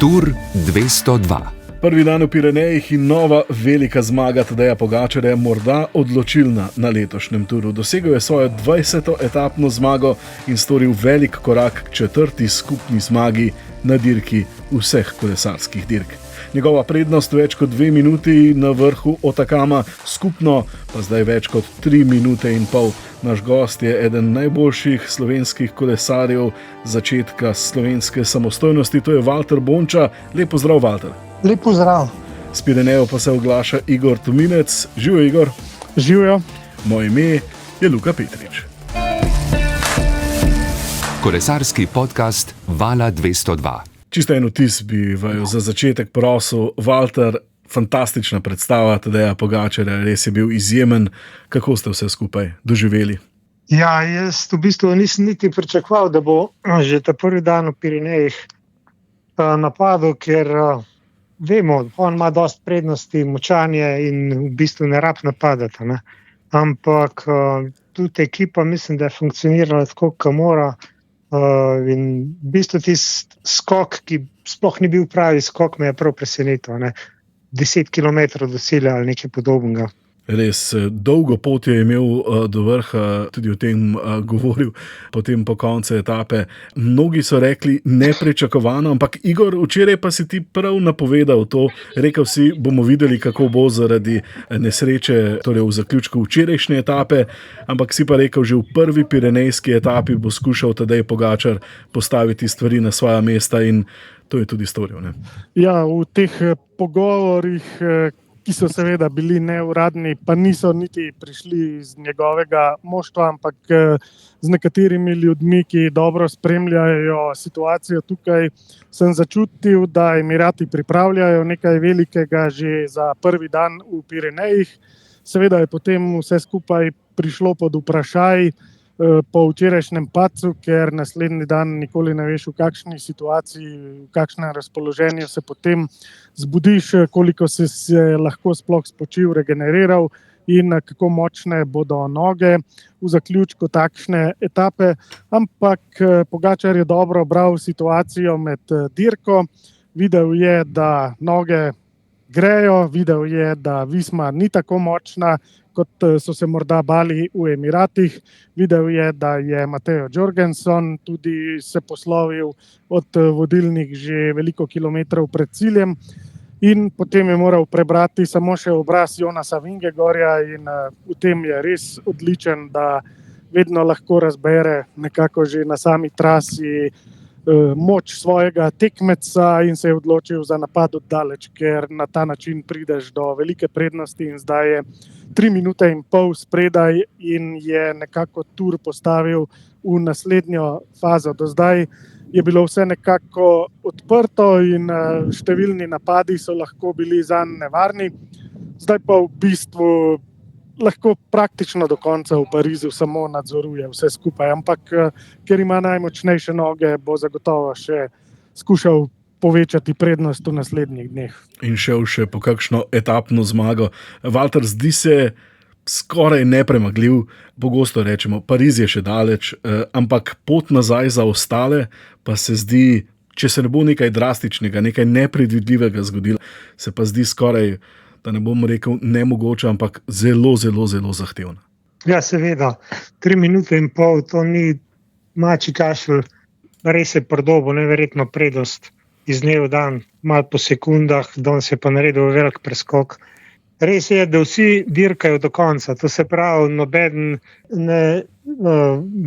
Tour 202. Prvi dan v Pirenejih in nova velika zmaga Tadeja Pogačarja, morda odločilna na letošnjem turu. Dosegel je svojo 20. etapno zmago in storil velik korak k 4. skupni zmagi na dirki vseh kolesarskih dirk. Njegova prednost več kot 2 minuti na vrhu Otakama, skupno pa zdaj več kot 3 minute in pol. Naš gost je eden najboljših slovenskih kolesarjev začetka slovenske samostojnosti, to je Valter Bonča. Lep pozdrav, Valter. Lep pozdrav. S Pirenejev pa se oglaša Igor Tominec. Živijo, Igor. Živijo. Moje ime je Luka Petrič. Kolesarski podcast Vala 202. Čisto en vtis bi vaju za začetek prosil. Valter, fantastična predstava Tadeja Pogačarja, res je bil izjemen. Kako ste vse skupaj doživeli? Ja, jaz v bistvu nisem niti pričakoval, da bo že ta prvi dan v Pirenejih napadel, ker vemo, on ima dosti prednosti, močan je in v bistvu ne rab napadati. Ne? Ampak tudi ekipa mislim, da je funkcionirala tako, kot mora. In v bistvu tisti skok, ki sploh ni bil pravi skok, me je prav presenetil. 10 km do cilja ali nekaj podobnega. Res dolgo pot je imel do vrha, tudi o tem govoril potem po koncu etape. Mnogi so rekli nepričakovano, ampak Igor, včeraj pa si ti prav napovedal to. Rekel si, bomo videli, kako bo zaradi nesreče, torej v zaključku včerajšnje etape, ampak si pa rekel, že v prvi pirenejski etapi bo skušal Tadej Pogačar postaviti stvari na svoja mesta in to je tudi storil. Ne? Ja, v teh pogovorih, ki so seveda bili neuradni, pa niso niti prišli iz njegovega moštva, ampak z nekaterimi ljudmi, ki dobro spremljajo situacijo tukaj, sem začutil, da Emirati pripravljajo nekaj velikega že za prvi dan v Pirenejih. Seveda je potem vse skupaj prišlo pod vprašaj po včerajšnjem padcu, ker naslednji dan nikoli ne veš, v kakšni situaciji, v kakšnem razpoloženju se potem zbudiš, koliko si se lahko sploh spočil, regeneriral in kako močne bodo noge v zaključku takšne etape. Ampak Pogačar je dobro bral situacijo med dirko, videl je, da noge grejo, videl je, da Visma ni tako močna, kot so se morda bali v Emiratih. Videl je, da je Mateo Jorgenson tudi se poslovil od vodilnih že veliko kilometrov pred ciljem in potem je moral prebrati samo še obraz Jonasa Vingegorja in v tem je res odličen, da vedno lahko razbere nekako že na sami trasi moč svojega tekmeca in se je odločil za napad od daleč, ker na ta način prideš do velike prednosti in zdaj je 3 minute in pol spredaj in je nekako tur postavil v naslednjo fazo. Do zdaj je bilo vse nekako odprto in številni napadi so lahko bili zanj nevarni. Zdaj pa v bistvu lahko praktično do konca v Parizu samo nadzoruje vse skupaj, ampak ker ima najmočnejše noge, bo zagotovo še skušal povečati prednost v naslednjih dneh. In šel še po kakšno etapno zmago. Valter, zdi se skoraj nepremagljiv, pogosto rečemo, Pariz je še daleč, ampak pot nazaj za ostale pa se zdi, če se ne bo nekaj drastičnega, nekaj nepredvidljivega zgodilo, se pa zdi skoraj, da ne bom rekel nemogoče, ampak zelo, zelo, zelo zahtevna. Ja, seveda. 3 minute in pol, to ni mačji kašelj, res je pridobil neverjetno prednost iz dneva v dan, malo po sekundah, danes je pa naredil velik preskok. Res je, da vsi dirkajo do konca, to se pravi, nobeden ne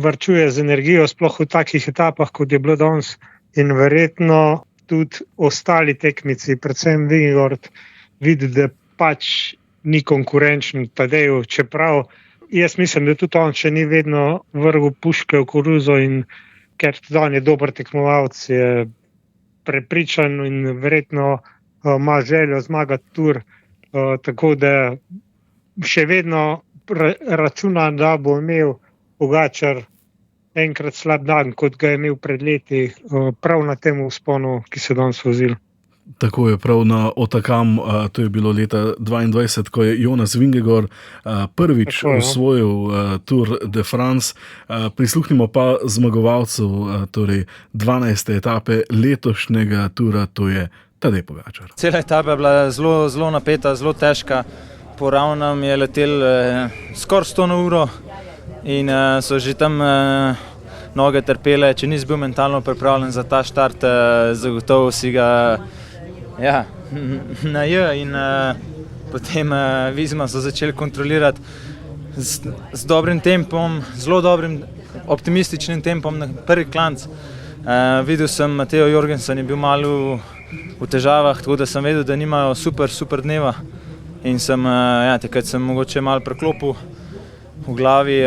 varčuje z energijo, sploh v takih etapah, kot je bilo danes, in verjetno tudi ostali tekmici, predvsem Vingegaard, vidi, da pač ni konkurenčen Tadeju, čeprav jaz mislim, da tudi on še ni vedno vrgel puške v koruzo in ker tudi on je dober tekmovalec, je prepričan in verjetno ima željo zmagati tur, tako da še vedno računa, da bo imel Pogačar enkrat slab dan, kot ga je imel pred leti, prav na tem vzponu, ki se danes vozil. Tako je prav na Otakam, to je bilo leta 2022, ko je Jonas Vingegaard prvič Tako je, ja. osvojil Tour de France. Prisluhnimo pa zmagovalcu, torej 12. etape letošnjega tura, to je Tadej Pogačar. Cela etapa je bila zelo, zelo napeta, zelo težka. Po ravnem je letel skoraj 100 na uro in so že tam noge trpele. Če nisi bil mentalno pripravljen za ta štart, zagotovo si ga na J in potem Visma so začeli kontrolirati z dobrim tempom, zelo dobrim, optimističnim tempom na prvi klanc. Videl sem, Mateo Jorgensen je bil malo v težavah, tako da sem vedel, da nimajo super dneva in takrat sem mogoče malo preklopil v glavi,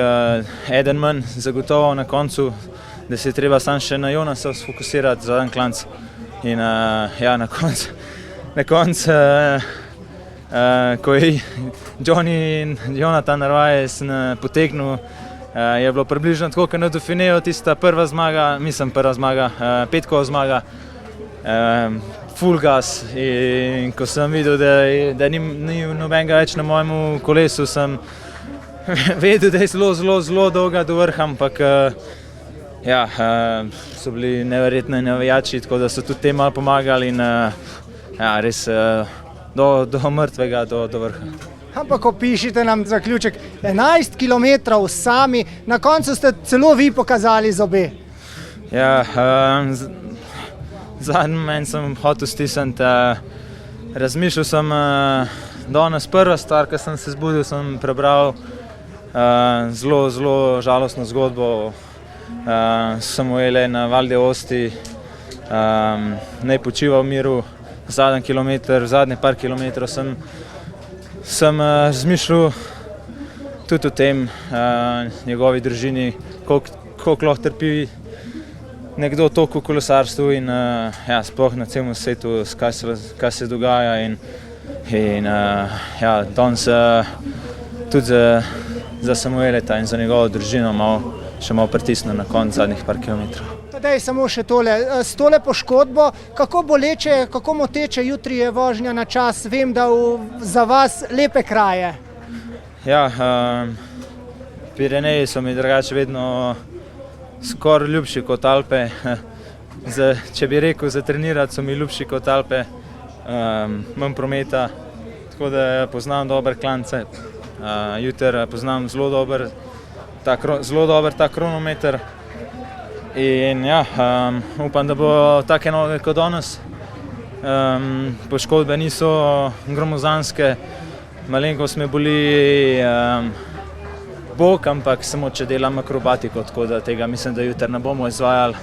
eden manj zagotovo na koncu, da se je treba samo še na Jonasa sfokusirati za dan klanc. In na koncu, ko je Johnny in Jonathan Narvaez potegnil, je bilo približno tako, kot na Dauphineju, tista prva zmaga, petkova zmaga, full gas, in ko sem videl, da ni nobenega več na mojem kolesu, sem vedel, da je zelo dolga do vrha, ampak so bili neverjetni navijači, tako da so tudi te malo pomagali in res do mrtvega, do vrha. Ampak opišite nam zaključek, 11 km sami, na koncu ste celo vi pokazali zobe. Zadnji meni sem hotel stisniti, razmišljal sem, danes prva stvar, ko sem se zbudil, sem prebral zelo žalostno zgodbo Samuele na Val d'Aosti, naj počiva v miru. Zadnje par kilometrov sem razmišljal tudi o tem, njegovi družini, koliko lahko trpi nekdo toliko v kolesarstvu in sploh na celem svetu, kaj se dogaja in danes tudi za Samueleta in za njegovo družino še malo pritisnil na konec zadnjih par kilometrov. Tadej, samo še tole, s tole poškodbo, kako boleče, kako moteče jutri je vožnja na čas, vem, da za vas lepe kraje. Pireneji so mi drugače vedno skoraj ljubši kot Alpe. Če bi rekel, za trenirati so mi ljubši kot Alpe, manj prometa, tako da poznam dober klance. Jutri poznam zelo dober ta kronometer in upam, da bo take noge kot danes. Poškodbe niso gromozanske, malenkost me boli bok, ampak samo če delam akrobatiko, tako da tega mislim, da jutri ne bomo izvajali,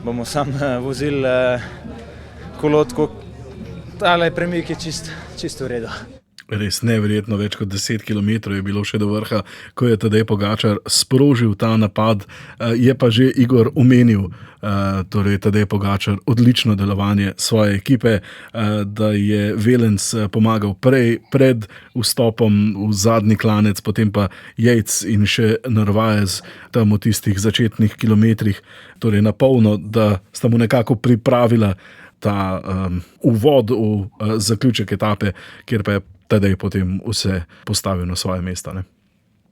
bomo samo vozili kolo, tako tale premik je čisto v redu. Res neverjetno, več kot 10 km je bilo še do vrha, ko je Tadej Pogačar sprožil ta napad. Je pa že Igor omenil, torej Tadej Pogačar, odlično delovanje svoje ekipe, da je Wellens pomagal pred vstopom v zadnji klanec, potem pa Yates in še Narvaez tam v tistih začetnih kilometrih, torej na polno, da sta mu nekako pripravila ta uvod v zaključek etape, kjer pa je Tadej potem vse postavil na svoje mesta. Ne?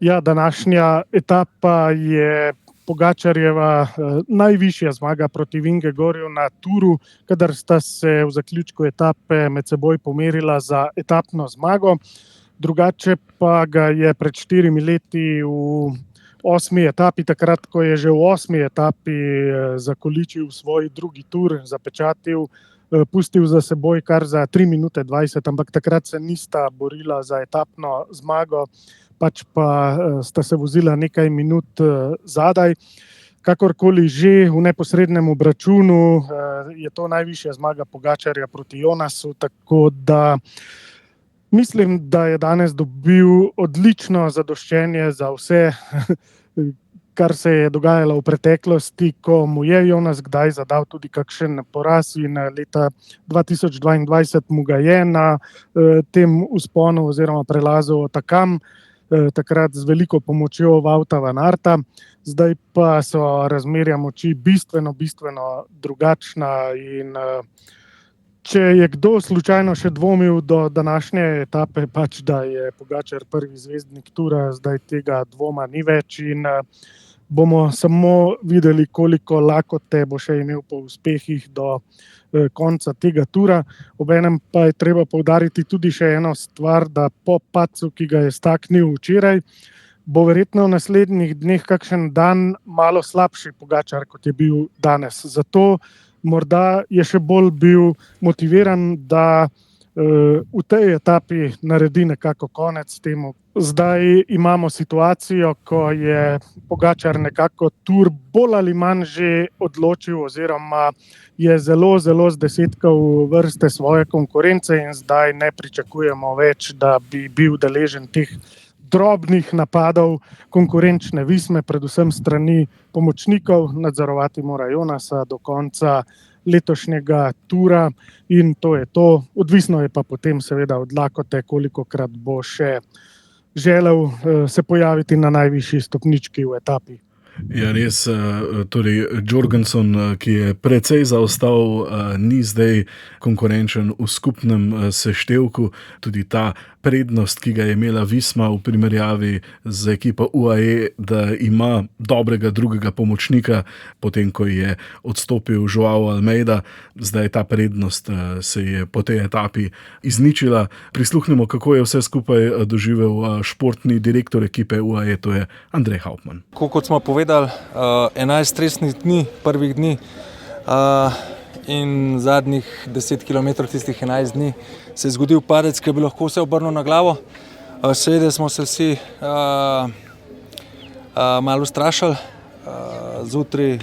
Današnja etapa je Pogačarjeva najvišja zmaga proti Vingegaardu na turu, kadar sta se v zaključku etape med seboj pomerila za etapno zmago. Drugače pa ga je pred 4 leti v 8. etapi, takrat, ko je že v 8. etapi zakoličil svoj drugi tur, zapečatil, pustil za seboj kar za 3 minute 20, ampak takrat se nista borila za etapno zmago, pač pa sta se vozila nekaj minut zadaj. Kakorkoli že, v neposrednem obračunu je to najvišja zmaga Pogačarja proti Jonasu, tako da mislim, da je danes dobil odlično zadoščenje za vse, kar se je dogajalo v preteklosti, ko mu je Jonas kdaj zadal tudi kakšen poraz in leta 2022 mu ga je na tem vzponu oziroma prelazu Otakam, takrat z veliko pomočjo Wouta van Aerta. Zdaj pa so razmerja moči bistveno drugačna in Če je kdo slučajno še dvomil do današnje etape, pač da je Pogačar prvi zvezdnik tura, zdaj tega dvoma ni več in bomo samo videli, koliko lakote bo še imel po uspehih do konca tega tura. Obenem pa je treba poudariti tudi še eno stvar, da po padcu, ki ga je staknil včeraj, bo verjetno v naslednjih dneh kakšen dan malo slabši Pogačar, kot je bil danes. Zato morda je še bolj bil motiviran, da v tej etapi naredi nekako konec temu. Zdaj imamo situacijo, ko je Pogačar nekako tur bolj ali manj že odločil oziroma je zelo zdesetkal vrste svoje konkurence in zdaj ne pričakujemo več, da bi bil deležen teh drobnih napadov konkurenčne Visme, predvsem strani pomočnikov. Nadzorovati mora Jonasa do konca letošnjega tura in to je to. Odvisno je pa potem seveda od lakote, kolikokrat bo še želel se pojaviti na najvišji stopnički v etapi. Ja, res, torej Jorgenson, ki je precej zaostal, ni zdaj konkurenčen v skupnem seštevku. Tudi ta prednost, ki ga je imela Visma v primerjavi z ekipo UAE, da ima dobrega drugega pomočnika, potem ko je odstopil Joao Almeida, zdaj ta prednost se je po tej etapi izničila. Prisluhnimo, kako je vse skupaj doživel športni direktor ekipe UAE, to je Andrej Hauptmann. Kot smo povedali, 11 stresnih dni, prvih dni in zadnjih 10 km, tistih 11 dni, se je zgodil padec, ki bi lahko vse obrnil na glavo. Seveda smo se vsi malo strašili. Zjutraj,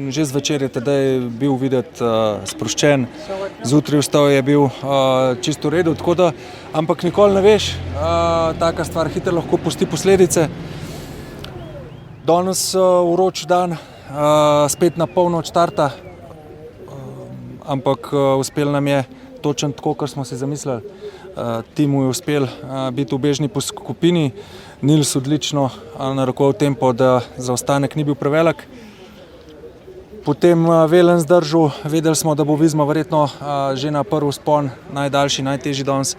že zvečer je tedaj bil videti sproščen, zjutraj vstal je bil čisto v redu, tako da, ampak nikoli ne veš, taka stvar hitro lahko pusti posledice. Danes vroč dan, spet na polno od štarta, ampak uspel nam je točno tako, kar smo si zamislili. Timu je uspel biti ubežni po skupini, Nils odlično narekoval tempo, da zaostanek ni bil prevelik. Potem velen zdržal, vedeli smo, da bo Visma verjetno že na prvi vzpon, najdaljši, najtežji danes,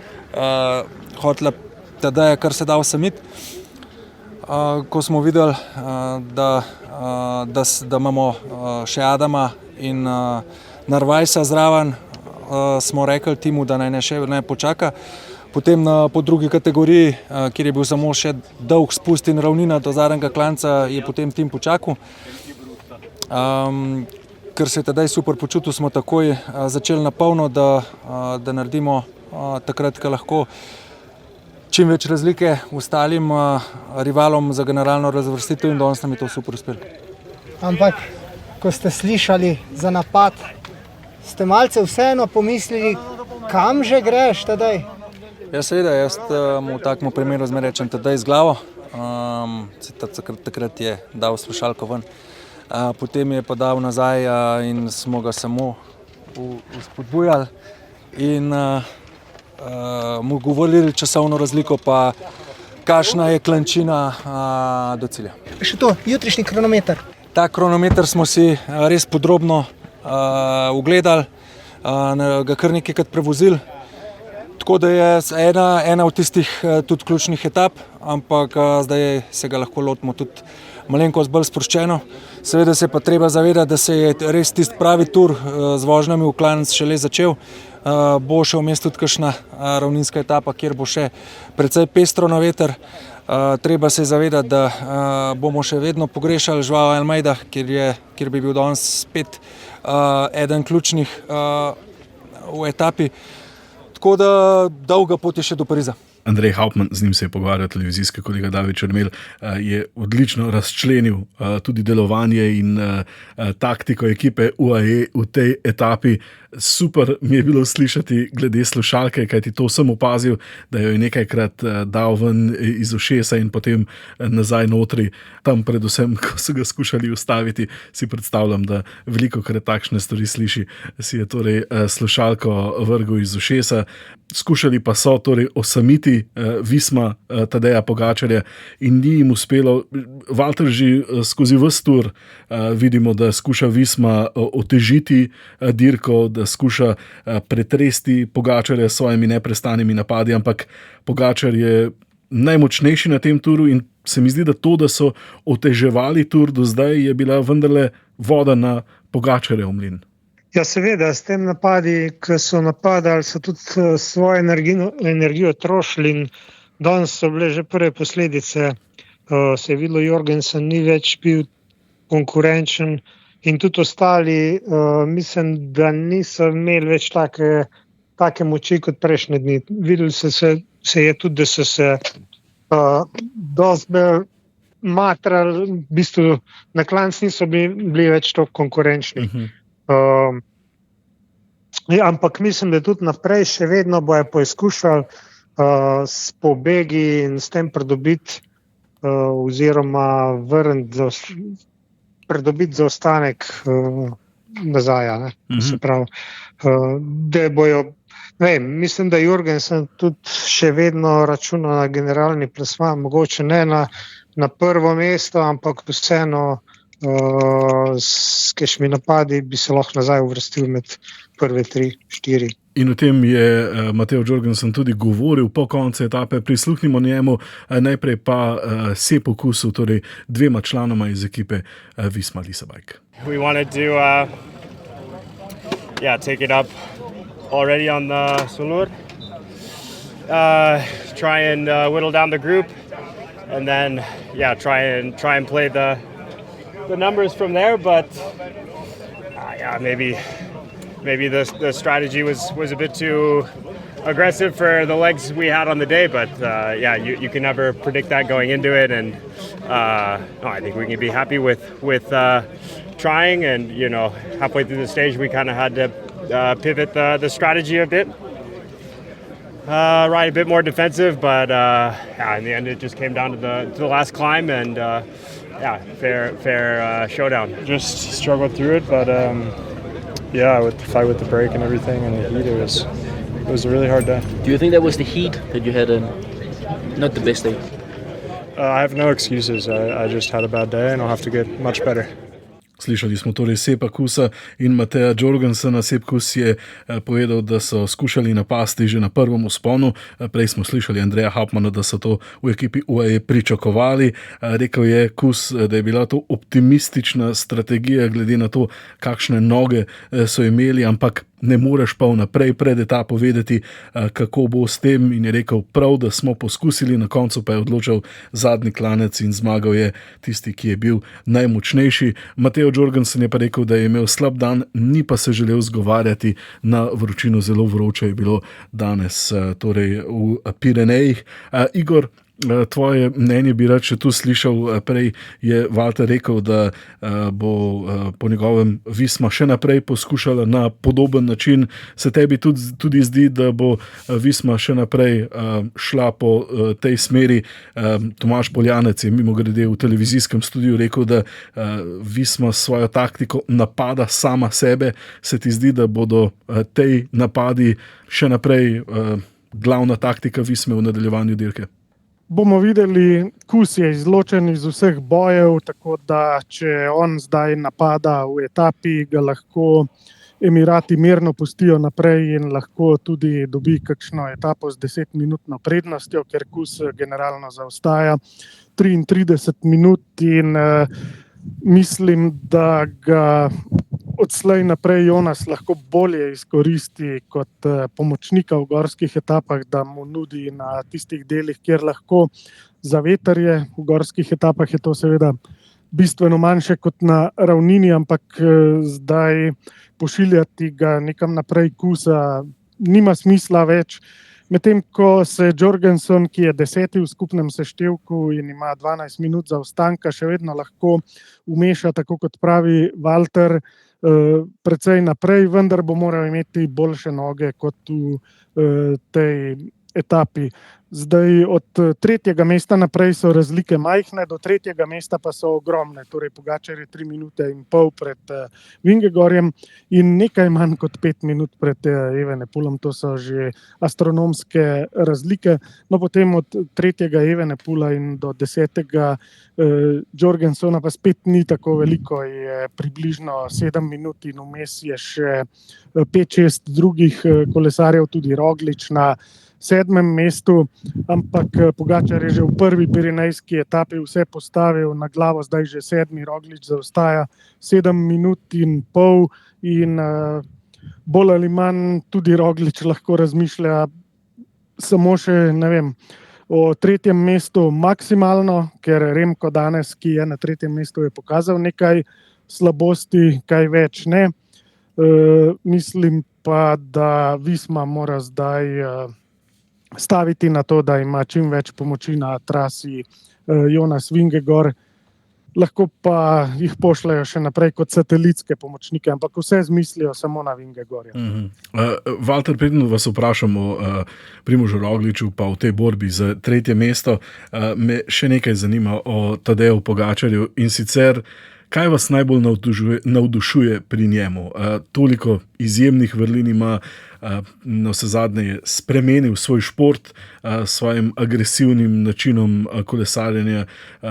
hotela tedaj, kar se da osamiti. Ko smo videli, da imamo še Adama in Narvajsa zraven, smo rekli timu, da naj ne počaka. Potem po drugi kategoriji, kjer je bil samo še dolg spust in ravnina do zadnjega klanca, je potem tim počakal. Ker se je tedaj super počutil, smo takoj začeli na polno, da naredimo takrat, ko lahko čim več razlike ostalim rivalom za generalno razvrstitev in danes nam je to super uspelo. Ampak, ko ste slišali za napad, ste malce vseeno pomislili, kam že greš tedaj? Ja, seveda, jaz mu v takem primeru zmeraj rečem tedaj z glavo. Takrat je dal slušalko ven. Potem je pa dal nazaj in smo ga samo spodbujali in mu govorili časovno razliko, pa kakšna je klančina do cilja. Še to, jutrišnji kronometer. Ta kronometer smo si res podrobno ugledali, ga kar nekajkrat prevozili. Tako da je ena od tistih tudi ključnih etap, ampak zdaj se ga lahko lotimo tudi malenkost bolj sproščeno. Seveda se pa treba zavedati, da se je res tisti pravi tur z vožnjami v klanec šele začel. Bo še vmes tudi kakšna ravninska etapa, kjer bo še precej pestro na veter. Treba se zavedati, da bomo še vedno pogrešali Joao Almeida, kjer bi bil danes spet eden ključnih v etapi. Tako da dolga pot je še do Pariza. Andrej Hauptmann, z njim se je pogovarjal televizijski kolega David Črmel, je odlično razčlenil tudi delovanje in taktiko ekipe UAE v tej etapi. Super mi je bilo slišati glede slušalke, kajti to sem opazil, da jo je nekajkrat dal ven iz ušesa in potem nazaj notri. Tam predvsem, ko so ga skušali ustaviti, si predstavljam, da velikokrat takšne stvari sliši, si je torej slušalko vrgel iz ušesa. Skušali pa so torej osamiti voditi Visma Tadeja Pogačarja in ni jim uspelo. Valter že skozi ves tur vidimo, da skuša Visma otežiti dirko, da skuša pretresti Pogačarja s svojimi neprestanimi napadi, ampak Pogačar je najmočnejši na tem turu in se mi zdi, da to, da so oteževali tur do zdaj, je bila vendarle voda na Pogačarjev mlin. Ja, seveda, s tem napadi, ki so napadali, so tudi svojo energijo trošili in danes so bile že prve posledice. Se je videlo, Jorgensen ni več bil konkurenčen in tudi ostali, mislim, da niso imeli več take moči kot prejšnje dni. Videli se je tudi, da so se dosti bolj matrali, v bistvu na klanc niso bili več toliko konkurenčni. Ampak mislim, da tudi naprej še vedno bojo poizkušali s pobegi in s tem pridobiti oziroma pridobiti zaostanek nazaj. Se pravi, da bojo, mislim, da Jorgensen tudi še vedno računa na generalni plasman, mogoče ne na prvo mesto, ampak vseeno s kakšnimi napadi bi se lahko nazaj uvrstil med prve 3-4. In o tem je Mateo Jorgensen tudi govoril po koncu etape. Prisluhnimo njemu, najprej pa Sepu Kusu, torej dvema članoma iz ekipe Visma Lease a Bike. We wanted to take it up already on the Sunur. Try and whittle down the group and then try and play the numbers from there, but maybe the strategy was a bit too aggressive for the legs we had on the day, but you can never predict that going into it, and I think we can be happy with trying, and halfway through the stage we kind of had to pivot the strategy a bit, ride a bit more defensive, but in the end it just came down to the last climb, and fair showdown. Just struggled through it, but with the fight with the brake and everything and the heat, it was a really hard day. Do you think that was the heat that you had not the best day? I have no excuses. I just had a bad day and I'll have to get much better. Slišali smo torej Sepa Kusa in Mateja Jorgensena. Sep Kus je povedal, da so skušali napasti že na prvem vzponu. Prej smo slišali Andreja Hauptmana, da so to v ekipi UAE pričakovali. Rekel je Kus, da je bila to optimistična strategija glede na to, kakšne noge so imeli, ampak ne moreš pa vnaprej pred etapo vedeti, kako bo s tem, in je rekel prav, da smo poskusili, na koncu pa je odločil zadnji klanec in zmagal je tisti, ki je bil najmočnejši. Mateo Jorgensen je pa rekel, da je imel slab dan, ni pa se želel zgovarjati na vročino. Zelo vroče je bilo danes torej v Pirenejih. Igor, tvoje mnenje bi rad še tu slišal. Prej je Valter rekel, da bo po njegovem Visma še naprej poskušala na podoben način. Se tebi tudi zdi, da bo Visma še naprej šla po tej smeri? Tomaž Poljanec je mimogrede v televizijskem studiu rekel, da Visma svojo taktiko napada sama sebe. Se ti zdi, da bodo tej napadi še naprej glavna taktika Visme v nadaljevanju dirke? Bomo videli. Kus je izločen iz vseh bojev, tako da če on zdaj napada v etapi, ga lahko Emirati mirno pustijo naprej in lahko tudi dobi kakšno etapo z 10-minutno prednostjo, ker Kus generalno zaostaja 33 minut in mislim, da ga odslej naprej Jonas lahko bolje izkoristi kot pomočnika v gorskih etapah, da mu nudi na tistih delih, kjer lahko zavetrje. V gorskih etapah je to seveda bistveno manjše kot na ravnini, ampak zdaj pošiljati ga nekam naprej Kusa nima smisla več. Medtem ko se Jorgensen, ki je 10. v skupnem seštevku in ima 12 minut zaostanka, še vedno lahko umeša, tako kot pravi Valter, precej naprej, vendar bo moral imeti boljše noge kot v tej etapi. Zdaj od 3. mesta naprej so razlike majhne, do 3. mesta pa so ogromne. Torej Pogačar je 3 minute in pol pred Vingegorjem in nekaj manj kot 5 minut pred Evenepoelom. To so že astronomske razlike. No, potem od 3. Evenepoela in do 10. Jorgensona pa spet ni tako veliko, je približno 7 minut in vmes je še 5-6 drugih kolesarjev, tudi Roglič na 7. mestu, ampak Pogačar je že v prvi pirenejski etapi vse postavil na glavo, zdaj že 7. Roglič zaostaja 7 minut in pol in bolj ali manj tudi Roglič lahko razmišlja samo še, ne vem, o 3. mestu maksimalno, ker Remko danes, ki je na 3. mestu, je pokazal nekaj slabosti, kaj več ne. Mislim pa, da Visma mora zdaj staviti na to, da ima čim več pomoči na trasi Jonas Vingegaard, lahko pa jih pošljajo še naprej kot satelitske pomočnike, ampak vse zmislijo samo na Vingegaarda. Valter, preden vas vprašamo o Primožu Rogliču pa v tej borbi za 3. mesto, me še nekaj zanima o Tadeju Pogačarju in sicer, kaj vas najbolj navdušuje pri njemu? Toliko izjemnih vrlin ima, na vse zadnje je spremenil svoj šport s svojim agresivnim načinom kolesarjenja.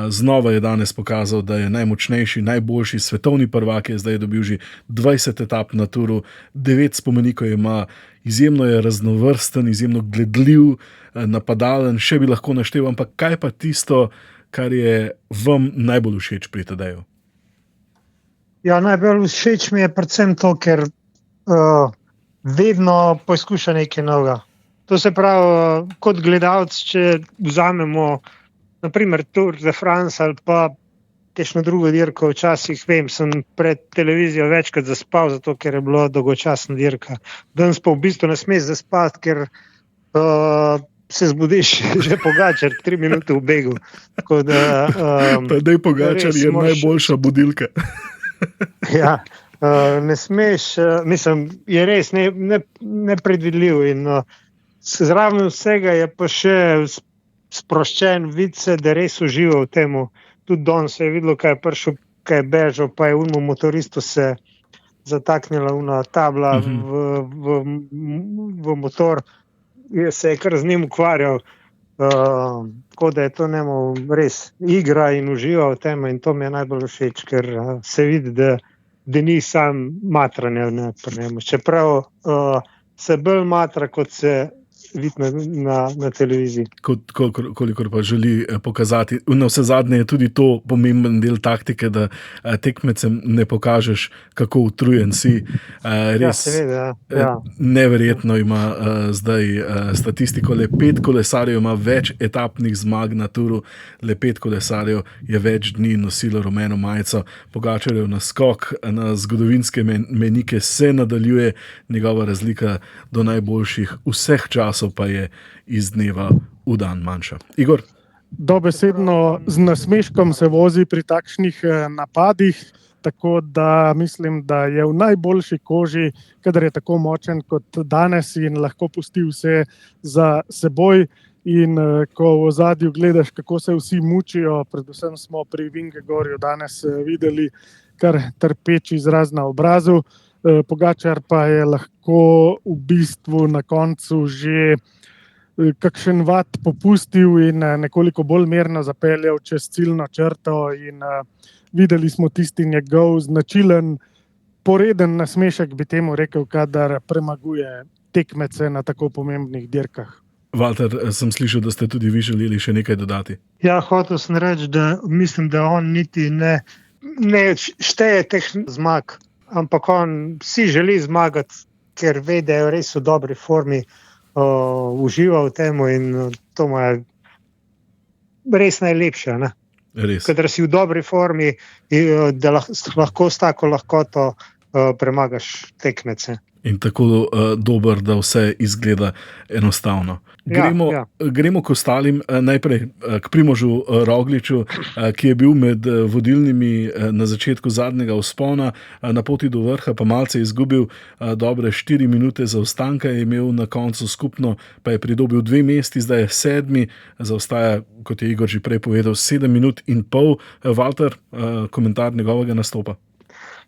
Znova je danes pokazal, da je najmočnejši, najboljši svetovni prvak, je zdaj dobil že 20 etap na Touru, 9 spomenikov ima, izjemno je raznovrsten, izjemno gledljiv, napadalen, še bi lahko naštel, ampak kaj pa tisto, kar je vam najbolj všeč pri Tadeju? Ja, najbolj všeč mi je predvsem to, ker vedno poskuša nekaj novega. To se pravi, kot gledalec, če vzamemo naprimer Tour de France ali pa kakšno drugo dirko, včasih vem, sem pred televizijo večkrat zaspal, zato ker je bilo dolgočasna dirka. Danes pa v bistvu ne smeš zaspati, ker se zbudiš že Pogačar 3 minute v begu. Tadej Pogačar je najboljša budilka. Ja, ne smeš, mislim, je res nepredvidljiv in zraven vsega je pa še sproščen, vidi se, da res uživa v temu. Tudi danes se je videlo, kaj je prišel, kaj je bežal, pa je unemu motoristu se zataknila una tabla v motor, se je kar z njim ukvarjal, tako da je to njemu res igra in uživa v tem in to mi je najbolj všeč, ker se vidi, da ni sam matranje pri njemu. Čeprav se bolj matra, kot se vidi na televiziji. Kolikor pa želi pokazati. Na vse zadnje je tudi to pomemben del taktike, da tekmecem ne pokažeš, kako utrujen si. Res neverjetno ima zdaj statistiko. Le 5 kolesarjev ima več etapnih zmag na Touru, le 5 kolesarjev je več dni nosilo rumeno majico. Pogačarjev naskok na zgodovinske menike se nadaljuje, njegova razlika do najboljših vseh časov pa je iz dneva v dan manjša. Igor? Dobesedno z nasmeškom se vozi pri takšnih napadih, tako da mislim, da je v najboljši koži, kadar je tako močen kot danes in lahko pusti vse za seboj. In ko v ozadju gledaš, kako se vsi mučijo, predvsem smo pri Vingegaardu danes videli kar trpeč izraz na obrazu, Pogačar pa je lahko v bistvu na koncu že kakšen vat popustil in nekoliko bolj mirno zapeljal čez ciljno črto in videli smo tisti njegov značilen, poreden nasmešek, bi temu rekel, kadar premaguje tekmece na tako pomembnih dirkah. Valter, sem slišal, da ste tudi vi želeli še nekaj dodati. Ja, hotel sem reči, da mislim, da on niti ne šteje teh zmag, ampak on si želi zmagati, ker ve, da je res v dobri formi, uživa v temu in to mu je res najlepše. Kadar si v dobri formi, da lahko s tako lahkoto premagaš tekmece. In tako dober, da vse izgleda enostavno. Gremo k ostalim, najprej k Primožu Rogliču, ki je bil med vodilnimi na začetku zadnjega vzpona, na poti do vrha pa malce izgubil, dobre 4 minute zaostanka je imel na koncu skupno, pa je pridobil 2 mesti, zdaj je 7, zaostaja, kot je Igor že prej povedal, 7 minut in pol. Valter, komentar njegovega nastopa.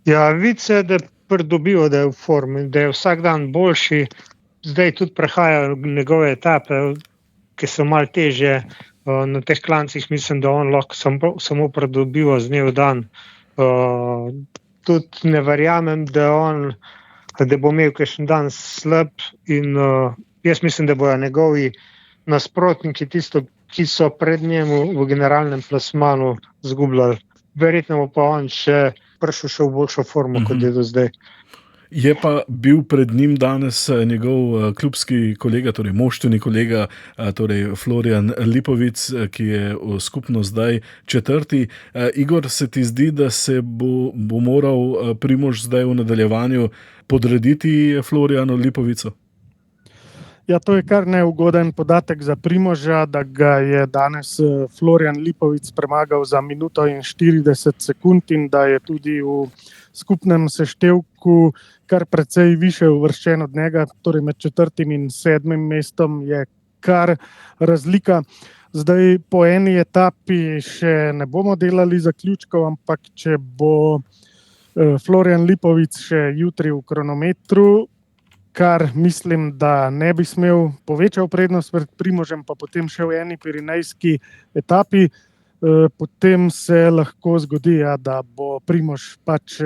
Ja, vidi se, da pridobiva, da je v formi, da je vsak dan boljši. Zdaj tudi prehajajo njegove etape, ki so malo težje. Na teh klancih mislim, da on lahko samo pridobiva z dneva v dan. Tudi ne verjamem, da bo imel kakšen dan slab in jaz mislim, da bojo njegovi nasprotniki tisto, ki so pred njemu v generalnem plasmanu zgubljali. Verjetno bo pa on prišel še v boljšo formo, kot je do zdaj. Je pa bil pred njim danes njegov klubski kolega, torej moštveni kolega, torej Florian Lipovic, ki je skupno zdaj 4. Igor, se ti zdi, da se bo moral Primož zdaj v nadaljevanju podrediti Florianu Lipovicu? Ja, to je kar neugoden podatek za Primoža, da ga je danes Florian Lipovic premagal za minuto in 40 sekund in da je tudi v skupnem seštevku kar precej više uvrščen od njega, torej med 4. in 7. mestom je kar razlika. Zdaj po eni etapi še ne bomo delali zaključkov, ampak če bo Florian Lipovic še jutri v kronometru, kar mislim, da ne bi smel, povečal prednost pred Primožem, pa potem še v eni pirenejski etapi, potem se lahko zgodi, da bo Primož pač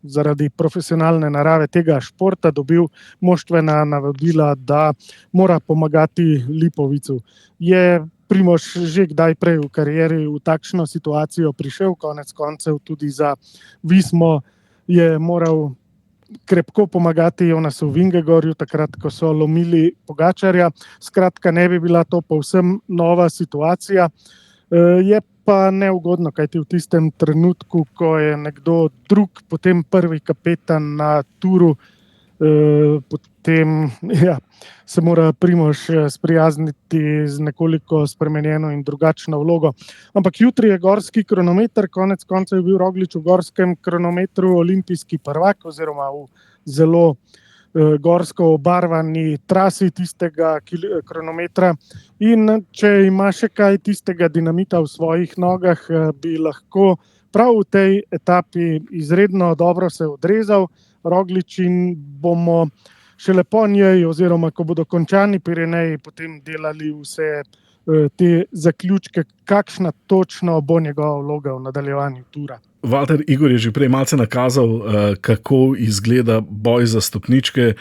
zaradi profesionalne narave tega športa dobil moštvena navodila, da mora pomagati Lipovicu. Je Primož že kdaj prej v karieri v takšno situacijo prišel, konec koncev tudi za Vismo je moral krepko pomagati Jonasu Vingegorju, takrat, ko so lomili Pogačarja. Skratka, ne bi bila to povsem nova situacija. Je pa neugodno, kajti v tistem trenutku, ko je nekdo drug, potem prvi kapetan na turu, potem se mora Primož sprijazniti z nekoliko spremenjeno in drugačno vlogo. Ampak jutri je gorski kronometer, konec koncev je bil Roglič v gorskem kronometru olimpijski prvak oziroma v zelo gorsko obarvani trasi tistega kronometra. In če ima še kaj tistega dinamita v svojih nogah, bi lahko prav v tej etapi izredno dobro se odrezal Roglič in bomo šele po njej, oziroma ko bodo končani Pireneji, potem delali vse te zaključke, kakšna točno bo njegova vloga v nadaljevanju tura. Valter, Igor je že prej malce nakazal, kako izgleda boj za stopničke.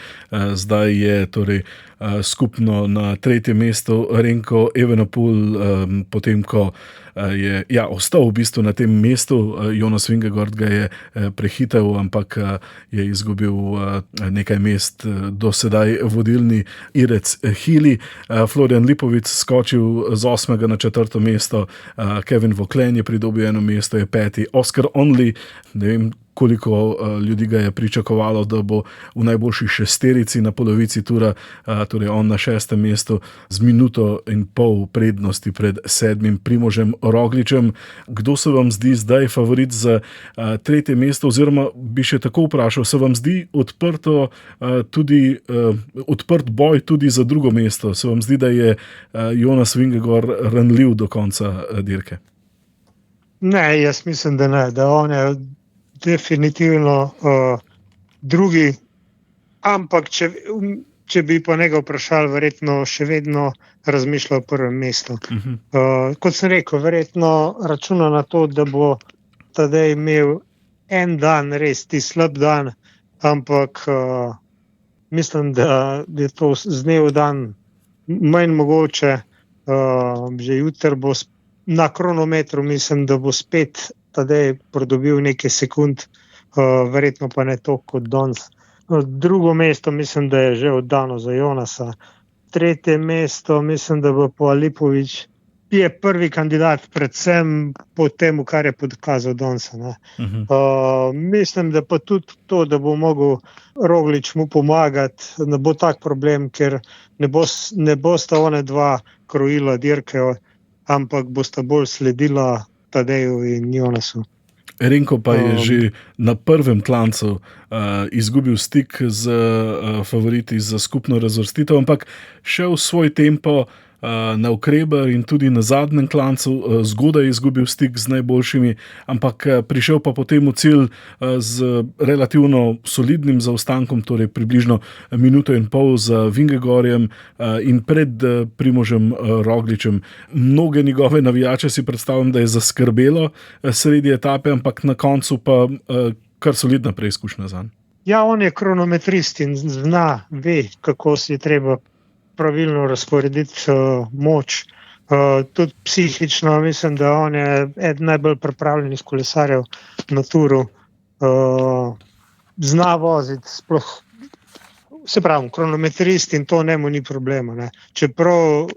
Zdaj je torej skupno na 3. mestu Renko Evenepoel, potem ko je ostal v bistvu na tem mestu. Jonas Vingegaard ga je prehitel, ampak je izgubil nekaj mest do sedaj vodilni Irec Hili. Florian Lipovic skočil z 8. na 4. mesto, Kevin Voglen je pridobil 1 mesto, je 5. Oscar Only, ne vem, koliko ljudi ga je pričakovalo, da bo v najboljši 6 na polovici tura, torej on na 6. mestu z minuto in pol prednosti pred 7. Primožem Rogličem. Kdo se vam zdi zdaj favorit za 3. mesto, oziroma bi še tako vprašal, se vam zdi odprt boj tudi za 2. mesto? Se vam zdi, da je Jonas Vingegaard ranljiv do konca dirke? Ne, jaz mislim, da ne, da on je definitivno drugi, ampak če bi pa njega vprašali, verjetno še vedno razmišlja o 1. mestu. Kot sem rekel, verjetno računa na to, da bo Tadej imel en dan res ti slab dan, ampak mislim, da je to z dneva v dan manj mogoče. Že jutri bo na kronometru, mislim, da bo spet Tadej pridobil nekaj sekund, verjetno pa ne toliko kot danes. 2. mesto mislim, da je že oddano za Jonasa. 3. mesto mislim, da bo pa Lipovič je prvi kandidat, predvsem po tem, kar je pokazal danes. Mislim, da pa tudi to, da bo mogel Roglič mu pomagati, ne bo tak problem, ker ne bosta one dva krojila dirke, ampak bosta bolj sledila Tadeju in Jonasu. Renko pa je že na prvem klancu izgubil stik z favoriti za skupno razvrstitev, ampak šel svoj tempo na Ukreber in tudi na zadnjem klancu zgodaj izgubil stik z najboljšimi, ampak prišel pa potem v cilj z relativno solidnim zaostankom, torej približno minuto in pol za Vingegorjem in pred Primožem Rogličem. Mnoge njegove navijače si predstavljam, da je zaskrbelo sredi etape, ampak na koncu pa kar solidna preizkušnja zanj. Ja, on je kronometrist in ve, kako si treba pravilno razporediti moč. Tudi psihično mislim, da on je eden najbolj pripravljenih kolesarjev na turu. Zna voziti, sploh se pravi, kronometrist in to njemu ni problema. Ne. Čeprav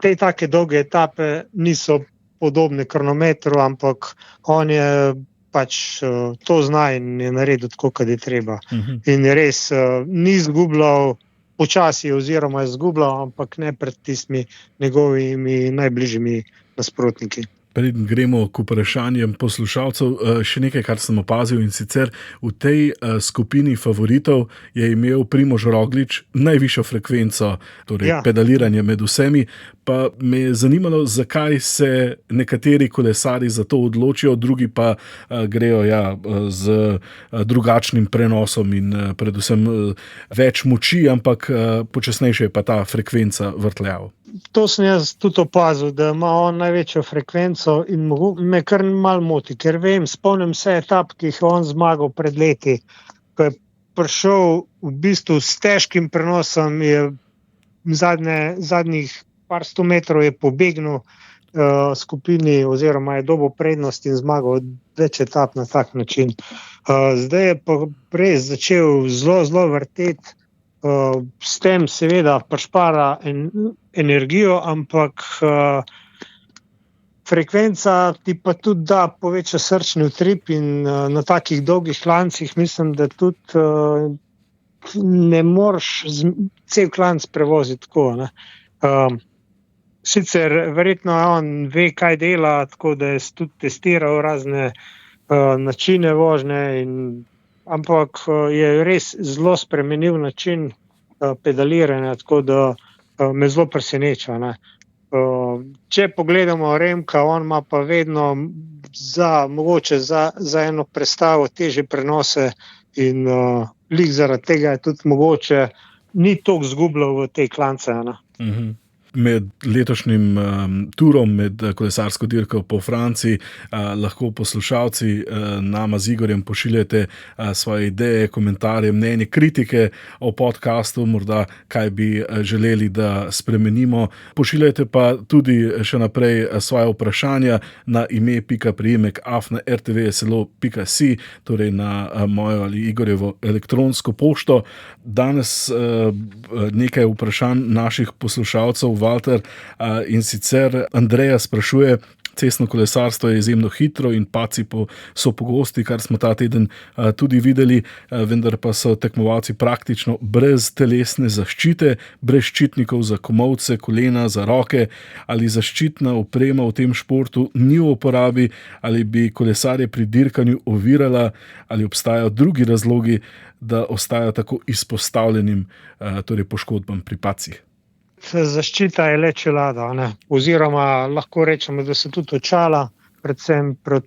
te take dolge etape niso podobne kronometru, ampak on je pač to zna in je naredil tako, kad je treba. In res ni izgubljal počasi oziroma je izgubljal, ampak ne pred tistimi njegovimi najbližjimi nasprotniki. Preden gremo k vprašanjem poslušalcev, še nekaj, kar sem opazil, in sicer v tej skupini favoritov je imel Primož Roglič najvišjo frekvenco, torej pedaliranje med vsemi, pa me je zanimalo, zakaj se nekateri kolesari za to odločijo, drugi pa grejo z drugačnim prenosom in predvsem več moči, ampak počasnejše je pa ta frekvenca vrtljal. To sem jaz tudi opazil, da ima on največjo frekvenco in me kar malo moti, ker spomnim se etap, ki jih on zmagal pred leti, ko je prišel v bistvu s težkim prenosom, je zadnjih par 100 metrov je pobegnil skupini oziroma je dobil prednost in zmagal več etap na tak način. Zdaj je pa res začel zelo vrteti, s tem seveda prišpara energijo, ampak frekvenca ti pa tudi da poveča srčni utrip in na takih dolgih klancih mislim, da tudi ne moreš cel klanc prevoziti tako. Ne. Sicer verjetno on ve, kaj dela, tako da je tudi testiral razne načine vožnje, ampak je res zelo spremenil način pedaliranja, tako da me zelo preseneča. Ne. Če pogledamo Remka, on ima pa vedno mogoče za eno prestavo težje prenose in lik zaradi tega je tudi mogoče ni toliko zgubljal v tej klance. Med letošnjim turom, med kolesarsko dirko po Franciji, lahko poslušalci nama z Igorjem pošiljate svoje ideje, komentarje, mnenje, kritike o podcastu, morda kaj bi želeli, da spremenimo. Pošiljate pa tudi še naprej svoje vprašanja na ime.priimek@rtvslo.si, torej na mojo ali Igorjevo elektronsko pošto. Danes nekaj vprašanj naših poslušalcev, Walter, in sicer Andreja sprašuje, cestno kolesarstvo je izjemno hitro in padci so pogosti, kar smo ta teden tudi videli, vendar pa so tekmovalci praktično brez telesne zaščite, brez ščitnikov za komolce, kolena, za roke. Ali zaščitna oprema v tem športu ni v uporabi, ali bi kolesarje pri dirkanju ovirala, ali obstajajo drugi razlogi, da ostajajo tako izpostavljenim torej poškodbam pri padcih? Zaščita je le čelada, ne? Oziroma lahko rečemo, da so tudi očala, predvsem pri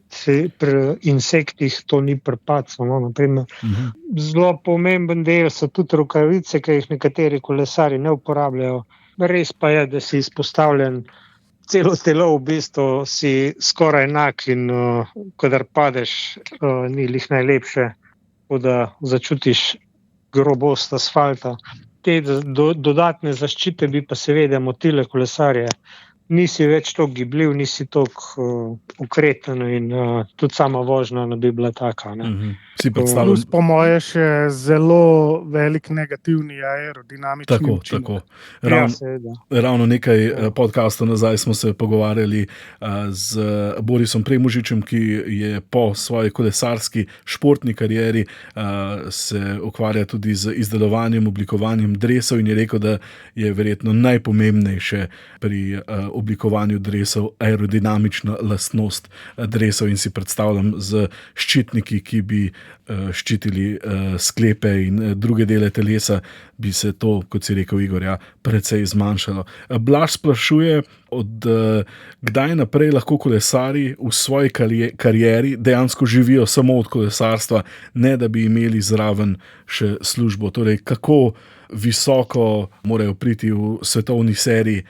insektih, to ni pri padcu. No? Zelo pomemben del so tudi rokavice, ki jih nekateri kolesari ne uporabljajo. Res pa je, da si izpostavljen celo telo, v bistvu si skoraj enak in kadar padeš, ni lih najlepše, da začutiš grobost asfalta. Te dodatne zaščite bi pa seveda motile kolesarje. Nisi več toliko gibljiv, nisi toliko ukreten in tudi sama vožnja ne bi bila taka. Ne? Si predstavljam. Plus, po moje, še zelo velik negativni aerodinamični učinek. Ravno nekaj podcastov nazaj smo se pogovarjali z Borisom Premužičem, ki je po svoji kolesarski športni karieri se ukvarja tudi z izdelovanjem, oblikovanjem dresov in je rekel, da je verjetno najpomembnejše pri oblikovanju dresov aerodinamična lastnost dresov in si predstavljam z ščitniki, ki bi ščitili sklepe in druge dele telesa, bi se to, kot si rekel Igor, precej zmanjšalo. Blaž sprašuje, od kdaj naprej lahko kolesarji v svoji karieri dejansko živijo samo od kolesarstva, ne da bi imeli zraven še službo. Torej, kako visoko morajo priti v svetovni seriji,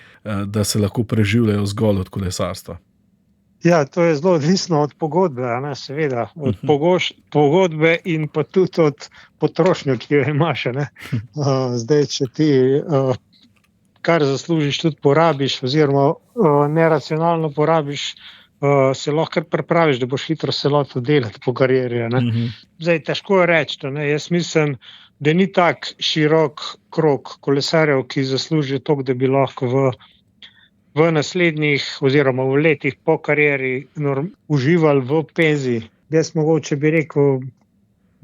da se lahko preživljajo zgolj od kolesarstva? Ja, to je zelo odvisno od pogodbe, seveda. Od pogodbe in pa tudi od potrošnje, ki jo imaš. Zdaj, če ti kar zaslužiš, tudi porabiš, oziroma neracionalno porabiš, se lahko kar pripraviš, da boš hitro se lotil delati po karieri. Zdaj, težko je reči. Jaz mislim, da ni tak širok krog kolesarjev, ki zaslužijo toliko, da bi lahko v naslednjih oziroma v letih po karieri uživali v penziji. Jaz mogoče bi rekel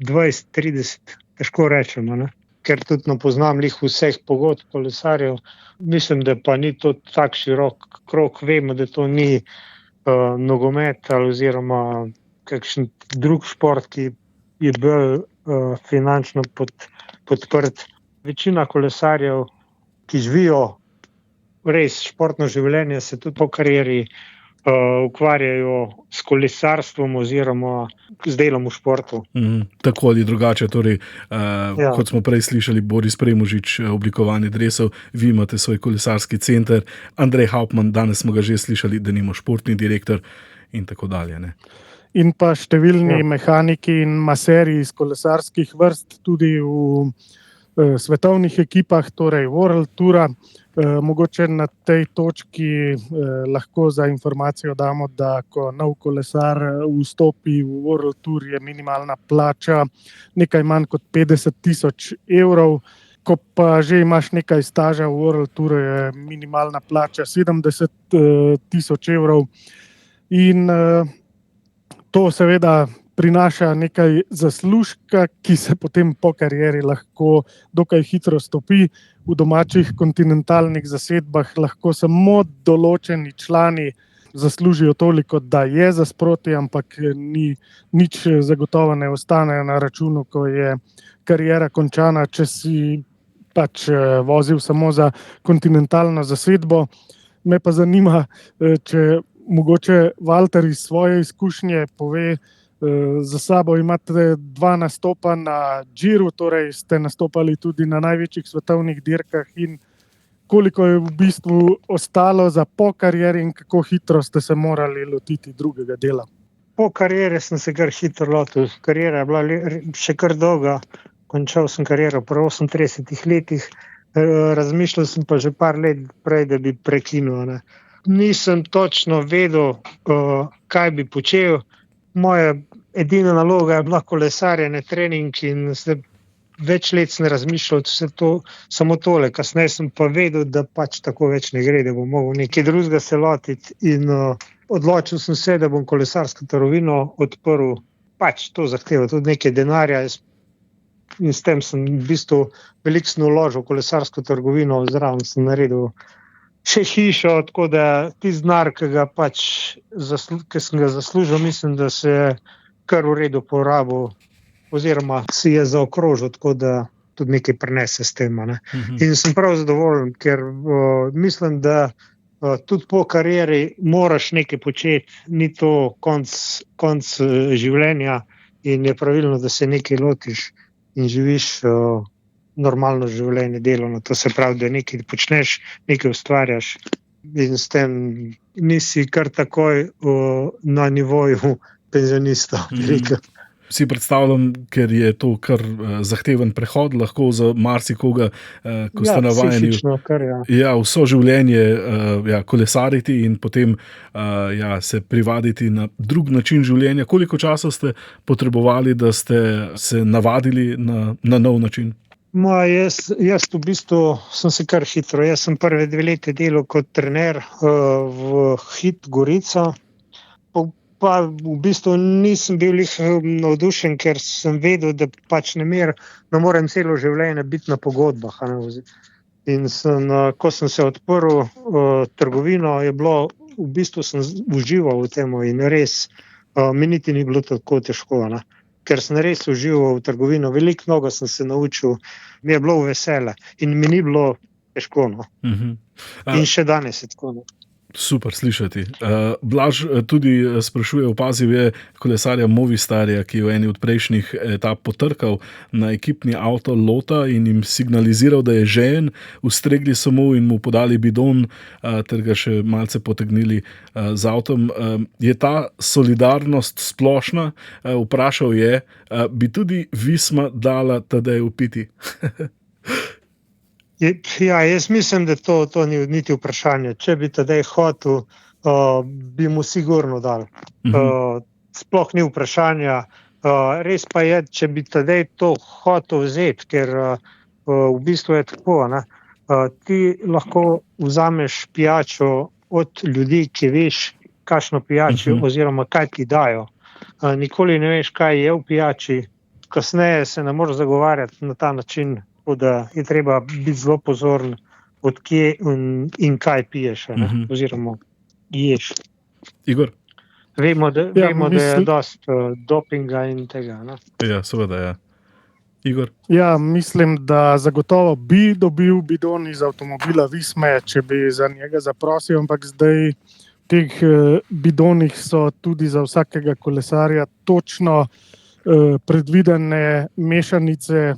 20-30, težko rečemo, ker tudi ne poznam vseh pogodb kolesarjev. Mislim, da pa ni to tak širok krog. Vemo, da to ni nogomet oziroma kakšen drug šport, ki je bolj finančno podprt. Večina kolesarjev, ki živijo res športno življenje, se tudi po karieri ukvarjajo s kolesarstvom oziroma z delom v športu. Tako ali drugače, torej, kot smo prej slišali, Boris Premužič, oblikovanje dresov, vi imate svoj kolesarski center, Andrej Hauptmann, danes smo ga že slišali, da nima športni direktor in tako dalje. In pa številni mehaniki in maserji iz kolesarskih vrst tudi v svetovnih ekipah, torej World Toura. Mogoče na tej točki lahko za informacijo damo, da ko nov kolesar vstopi v World Tour, je minimalna plača nekaj manj kot 50,000 evrov. Ko pa že imaš nekaj staža v World Tour, je minimalna plača 70,000 evrov. In to seveda prinaša nekaj zaslužka, ki se potem po karieri lahko dokaj hitro stopi. V domačih kontinentalnih zasedbah lahko samo določeni člani zaslužijo toliko, da je za sproti, ampak nič zagotovo ne ostane na računu, ko je kariera končana, če si pač vozil samo za kontinentalno zasedbo. Me pa zanima, če mogoče Valter iz svoje izkušnje pove, za sabo imate 2 nastopa na Giru, torej ste nastopali tudi na največjih svetovnih dirkah in koliko je v bistvu ostalo za po karieri in kako hitro ste se morali lotiti drugega dela? Po karieri sem se kar hitro lotil. Kariera je bila še kar dolga. Končal sem kariero pri 38 letih. Razmišljal sem pa že par let prej, da bi prekinil. Nisem točno vedel, kaj bi počel. Moja edina naloga je bila kolesarjenje, trening in več let sem razmišljal samo tole. Kasneje sem pa vedel, da pač tako več ne gre, da bom mogel nekaj drugega se lotiti in odločil sem se, da bom kolesarsko trgovino odprl. Pač to zahteva tudi nekaj denarja in s tem sem v bistvu veliko vložil v kolesarsko trgovino, zraven sem naredil še hišo, tako da tisti denar, ki sem ga zaslužil, mislim, da se je kar v redu porabil oziroma si je zaokrožil, tako da tudi nekaj prinese s tem. In sem prav zadovoljen, ker mislim, da tudi po karieri moraš nekaj početi, ni to konc življenja in je pravilno, da se nekaj lotiš in živiš normalno življenje, delovno. To se pravi, da nekaj počneš, nekaj ustvarjaš in s tem nisi kar takoj na nivoju penzionista. Si predstavljam, ker je to kar zahteven prehod, lahko za marsikoga, ko ste navajeni vso življenje kolesariti in potem se privaditi na drug način življenja. Koliko časa ste potrebovali, da ste se navadili na nov način? Jaz v bistvu sem se kar hitro. Jaz sem prve 2 leti delal kot trener v Hit Gorica. Pa v bistvu nisem bil navdušen, ker sem vedel, da pač ne morem celo življenje biti na pogodbah. In ko sem se odprl trgovino, je bilo, v bistvu sem užival v tem in res mi niti ni bilo tako težko, ker sem res užival v trgovino. Veliko mnogo sem se naučil, mi je bilo vesele in mi ni bilo težko. In še danes je tako. Super slišati. Blaž tudi sprašuje, opazil je kolesarja Movistarja, ki je v eni od prejšnjih etap potrkal na ekipni avto Lota in jim signaliziral, da je žejen. Ustregli so mu in mu podali bidon ter ga še malce potegnili z avtom. Je ta solidarnost splošna? Vprašal je, bi tudi Visma dala Tadeju piti? Jaz mislim, da to ni niti vprašanje. Če bi Tadej hotel, bi mu sigurno dal. Sploh ni vprašanja. Res pa je, če bi Tadej to hotel vzeti, ker v bistvu je tako. Ti lahko vzameš pijačo od ljudi, ki veš, kakšno pijačo oziroma kaj ti dajo. Nikoli ne veš, kaj je v pijači. Kasneje se ne moreš zagovarjati na ta način, da je treba biti zelo pozoren, od kje in kaj piješ, oziroma ješ. Igor? Vemo, da je dosti dopinga in tega. Ja, seveda, ja. Igor? Ja, mislim, da zagotovo bi dobil bidon iz avtomobila Visme, če bi za njega zaprosil, ampak zdaj v teh bidonih so tudi za vsakega kolesarja točno predvidene mešanice,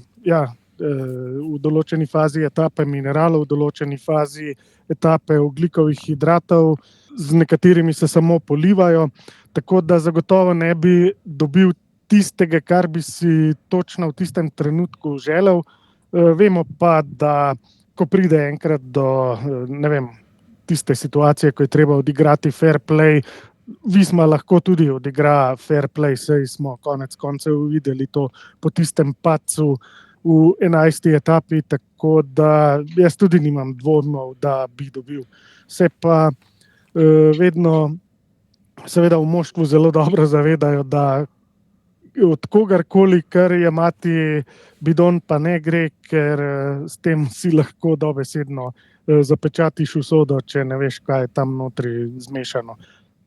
v določeni fazi etape mineralov, v določeni fazi etape ogljikovih hidratov, z nekaterimi se samo polivajo, tako da zagotovo ne bi dobil tistega, kar bi si točno v tistem trenutku želel. Vemo pa, da ko pride enkrat do tiste situacije, ko je treba odigrati fair play, Visma lahko tudi odigra fair play, saj smo konec koncev videli to po tistem padcu v 11. etapi, tako da jaz tudi nimam dvomov, da bi dobil. Se pa vedno seveda v moštvu zelo dobro zavedajo, da od kogarkoli, kar je imati bidon, pa ne gre, ker s tem si lahko dobesedno zapečatiš usodo, če ne veš, kaj je tam notri zmešano.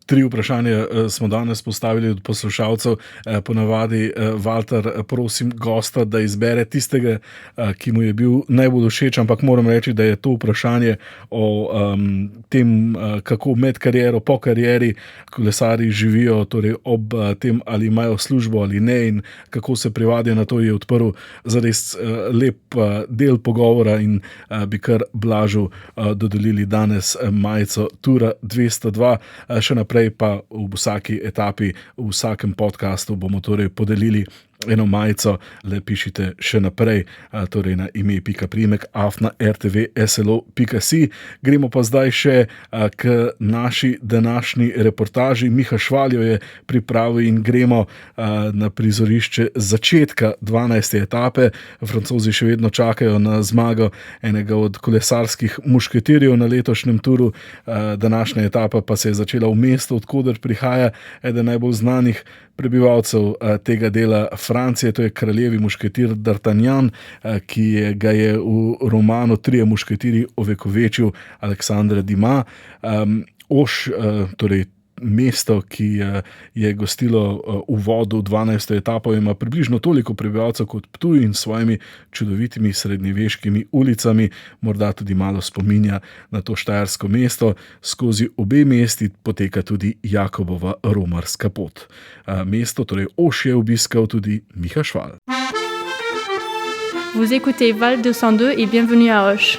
3 vprašanja smo danes postavili od poslušalcev. Ponavadi, Valter, prosim gosta, da izbere tistega, ki mu je bil najbolj všeč, ampak moram reči, da je to vprašanje o tem, kako med kariero, po karieri kolesarji živijo, torej ob tem, ali imajo službo ali ne in kako se privadijo na to, je odprl zares lep del pogovora in bi kar Blažu dodelili danes majico Tura 202. Še naprej pa v vsaki etapi, v vsakem podcastu bomo torej podelili eno majico, le pišite še naprej, torej na ime.primek@rtv.slo.si. Gremo pa zdaj še k naši današnji reportaži. Miha Švaljo je pripravil in gremo na prizorišče začetka 12. etape. Francozi še vedno čakajo na zmago enega od kolesarskih mušketirjev na letošnjem turu. Današnja etapa pa se je začela v mestu, odkoder prihaja eden najbolj znanih prebivalcev tega dela Francije, to je kraljevi mušketir D'Artagnan, ki ga je v romanu Trije mušketirji ovekovečil Alexandre Dumas. Auch, torej mesto, ki je gostilo uvodu v 12. etapo, ima približno toliko prebivalcev kot Ptuj in svojimi čudovitimi srednjeveškimi ulicami, morda tudi malo spominja na to štajersko mesto. Skozi obe mesti poteka tudi Jakobova romarska pot. Mesto, torej Auch, je obiskal tudi Miha Šval. Vous écoutez Val 202 et bienvenue à Auch.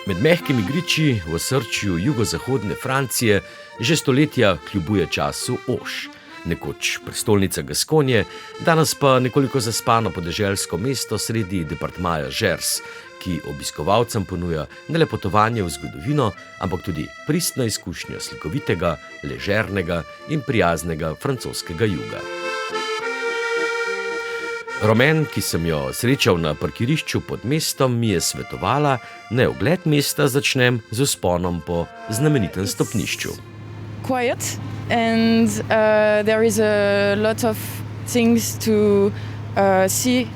Med mehkimi griči v osrčju jugozahodne Francije že stoletja kljubuje času Auch. nekoč prestolnica Gaskonje, danes pa nekoliko zaspano podeželsko mesto sredi departmaja Gers, ki obiskovalcem ponuja ne le potovanje v zgodovino, ampak tudi pristno izkušnjo slikovitega, ležernega in prijaznega francoskega juga. Romain, ki sem jo srečal na parkirišču pod mestom, mi je svetovala, naj ogled mesta začnem z vzponom po znamenitem stopnišču. Quiet and there is a lot of things to see.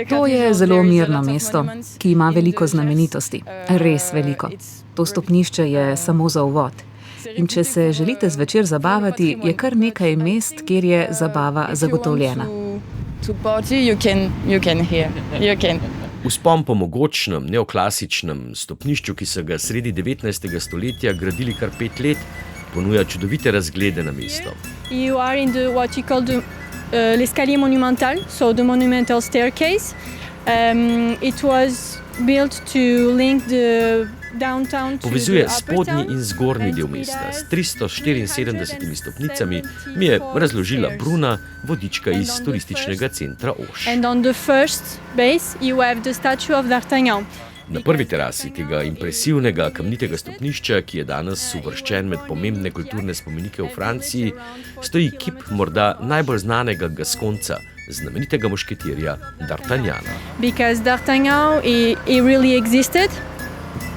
To je zelo mirno mesto, ki ima veliko znamenitosti, res veliko. To stopnišče je samo za uvod. In če se želite zvečer zabavati, je kar nekaj mest, kjer je zabava zagotovljena. Vzpon po mogočnem, neoklasičnem stopnišču, ki so ga sredi 19. stoletja gradili kar 5 let, ponuja čudovite razglede na mesto. L'escalier monumental, so the monumental staircase. It was built to link the downtown to Povezuje the upper spodnji town. in zgornji del mesta. S 374 stopnicami mi je razložila Bruna, vodička iz turističnega centra Auch. And on the first base you have the statue of D'Artagnan. Na prvi terasi tega impresivnega kamnitega stopnišča, ki je danes uvrščen med pomembne kulturne spomenike v Franciji, stoji kip morda najbolj znanega Gaskonca, znamenitega mušketirja D'Artagnana. Because D'Artagnan, he really existed.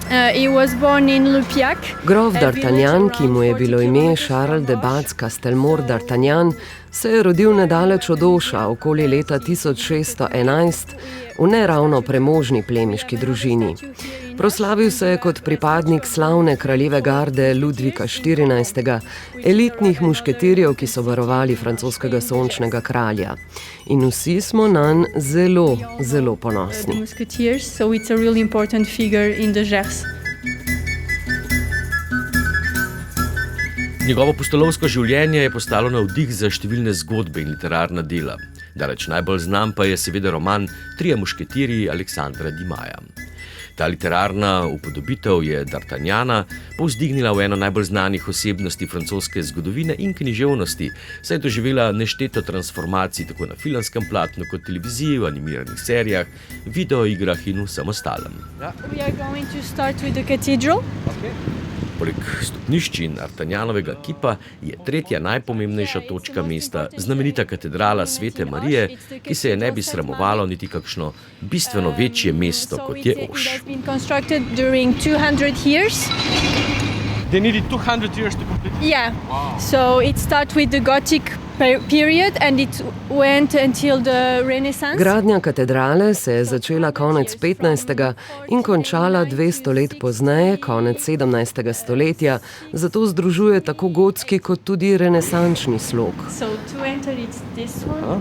He was born in Le Piac. Grof D'Artagnan, ki mu je bilo ime Charles de Batz-Castelmore d'Artagnan, se je rodil nedaleč od Aucha okoli leta 1611 v neravno premožni plemiški družini. Proslavil se je kot pripadnik slavne kraljeve garde Ludvika XIV., elitnih mušketirjev, ki so varovali francoskega sončnega kralja. In vsi smo nanj zelo, zelo ponosni. So it's a really important figure in the Gers. Njegovo pustolovsko življenje je postalo navdih za številne zgodbe in literarna dela. Daleč najbolj znan pa je seveda roman Trije mušketirji Aleksandra Dumasja. Ta literarna upodobitev je D'Artagnana povzdignila v eno najbolj znanih osebnosti francoske zgodovine in književnosti, saj je doživela nešteto transformacij tako na filmskem platnu kot televiziji, v animiranih serijah, videoigrah in vsem ostalem. We are going to start with the cathedral. Poleg stopnišč in D'Artagnanovega kipa je tretja najpomembnejša točka mesta znamenita katedrala Svete Marije, ki se je ne bi sramovalo niti kakšno bistveno večje mesto, kot je Auch. They needed 200 years to complete it? Yeah, so it started with the Gothic period and it went until the Renaissance. Gradnja katedrale se je začela konec 15. in končala 200 let pozneje, konec 17. stoletja, zato združuje tako gotski kot tudi renesančni slog. So to enter it's this one.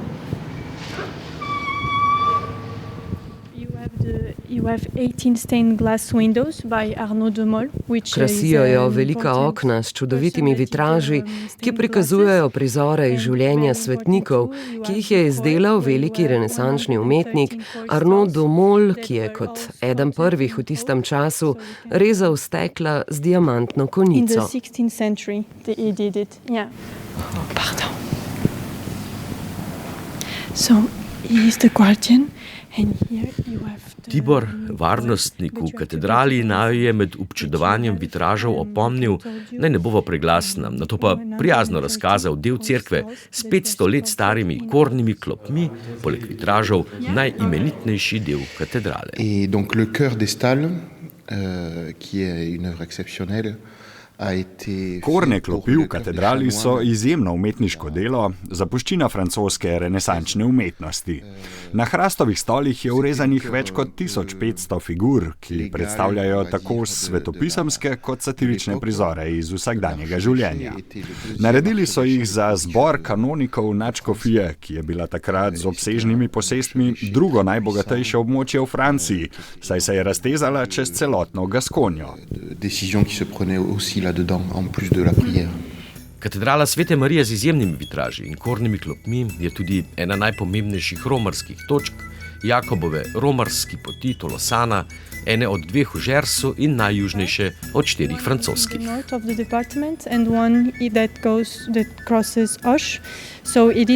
You have 18 stained glass windows by Arnaud de Mol, which Krasijo jo velika okna s čudovitimi vitraži, ki prikazujejo prizore iz življenja svetnikov, ki jih je izdelal veliki renesančni umetnik Arnaud de Mol, ki je kot eden prvih v tistem času rezal stekla z diamantno konico. In the 16th century he did it. Yeah. Pardon. So he is the guardian. Tibor, varnostnik v katedrali, naju je med občudovanjem vitražev opomnil, naj ne bova preglasna, nato pa prijazno razkazal del cerkve s 500 let starimi kornimi klopmi, poleg vitražev najimenitnejši del katedrale. Et donc le chœur des stalles, qui est une œuvre exceptionnelle, Korne klopi v katedrali so izjemno umetniško delo, zapuščina francoske renesančne umetnosti. Na hrastovih stolih je urezanih več kot 1500 figur, ki predstavljajo tako svetopisemske kot satirične prizore iz vsakdanjega življenja. Naredili so jih za zbor kanonikov nadškofije, ki je bila takrat z obsežnimi posestmi drugo najbogatejše območje v Franciji, saj se je raztezala čez celotno Gaskonjo. Là-dedans, en plus de la prière. Katedrala Svete Marije z izjemnimi vitraži in kornimi klopmi je tudi ena najpomembnejših romarskih točk, Jakobove romarski poti Tolosana, ene od 2 v Žersu in najjužnejše od 4 francoskih. North of the department and one that crosses Auch. So it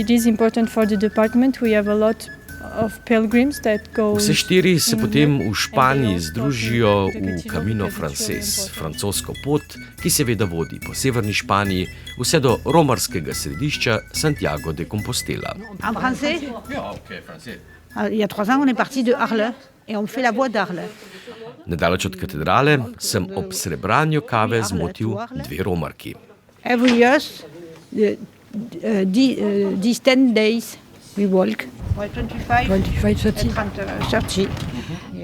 is important for the department. We have a lot of pilgrims that go. Vse 4 se potem v Španiji združijo v Camino Frances, francosko pot, ki seveda vodi po severni Španiji vse do romarskega središča Santiago de Compostela. En français? Ja, ok, français. Il y a 3 ans, on est parti de Arles et on fait la voie d'Arles. Nedaleč od katedrale sem ob srebranju kave zmotil 2 romarki. Every year, 10 days we walk. 25, 30.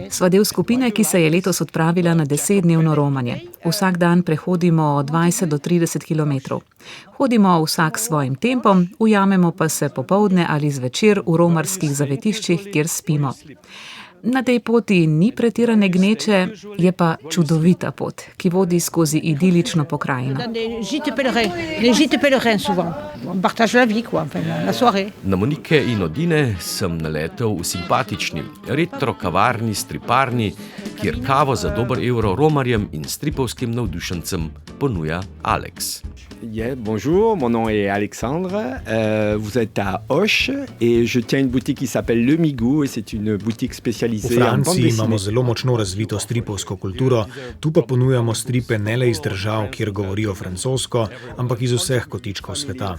Sva del skupine, ki se je letos odpravila na 10-dnevno romanje. Vsak dan prehodimo 20 do 30 km. Hodimo vsak svojim tempom, ujamemo pa se popoldne ali zvečer v romarskih zavetiščih, kjer spimo. Na tej poti ni pretirane gneče, je pa čudovita pot, ki vodi skozi idilično pokrajino. Na Monike in Odine sem naletel v simpatični retro kavarni striparni, kjer kavo za dober evro romarjem in stripovskim navdušencem ponuja Alex. Bonjour, mon nom est Alexandre, vous êtes à Auch et je tiens une boutique qui s'appelle Le Migou et c'est une boutique spécialisée v Franciji imamo zelo močno razvito stripovsko kulturo, tu pa ponujamo stripe ne le iz držav, kjer govorijo francosko, ampak iz vseh kotičkov sveta.